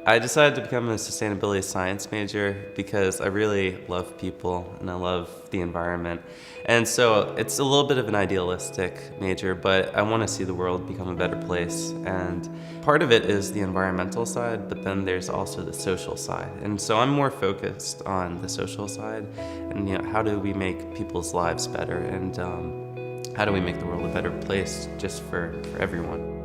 I decided to become a sustainability science major because I really love people and I love the environment. And so it's a little bit of an idealistic major, but I want to see the world become a better place. And part of it is the environmental side, but then there's also the social side. And so I'm more focused on the social side and how do we make people's lives better and how do we make the world a better place just for everyone.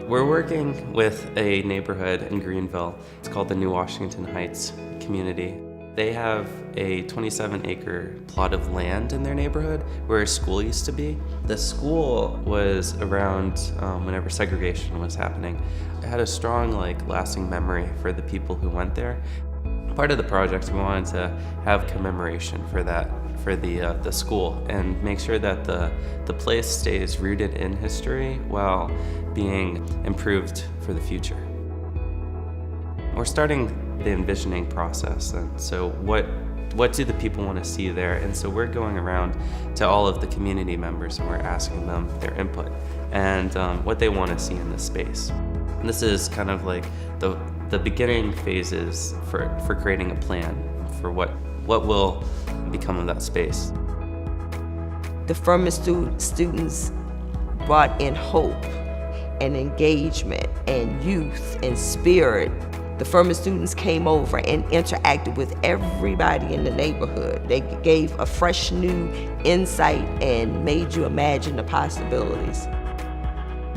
We're working with a neighborhood in Greenville. It's called the New Washington Heights community. They have a 27-acre plot of land in their neighborhood where a school used to be. The school was around whenever segregation was happening. It had a strong, lasting memory for the people who went there. Part of the project, we wanted to have commemoration for that, for the school, and make sure that the place stays rooted in history while being improved for the future. We're starting the envisioning process, and so what do the people want to see there? And so we're going around to all of the community members and we're asking them their input and what they want to see in this space. And this is kind of like the beginning phases for creating a plan for what will become of that space. The Furman students brought in hope and engagement and youth and spirit. The Furman students came over and interacted with everybody in the neighborhood. They gave a fresh new insight and made you imagine the possibilities.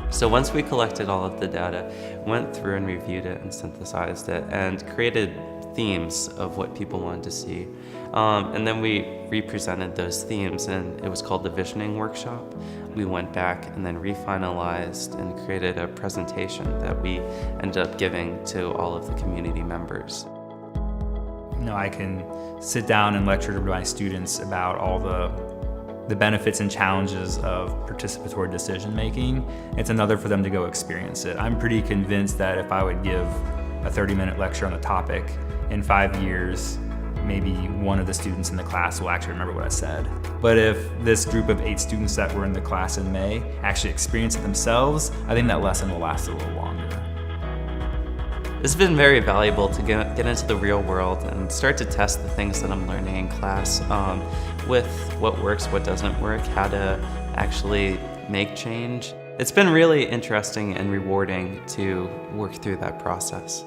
So once we collected all of the data, went through and reviewed it and synthesized it and created themes of what people wanted to see. And then we represented those themes, and it was called the Visioning Workshop. We went back and then refinalized and created a presentation that we ended up giving to all of the community members. I can sit down and lecture to my students about all the benefits and challenges of participatory decision making. It's another for them to go experience it. I'm pretty convinced that if I would give a 30-minute lecture on the topic, in 5 years, maybe one of the students in the class will actually remember what I said. But if this group of 8 students that were in the class in May actually experience it themselves, I think that lesson will last a little longer. It's been very valuable to get into the real world and start to test the things that I'm learning in class with what works, what doesn't work, how to actually make change. It's been really interesting and rewarding to work through that process.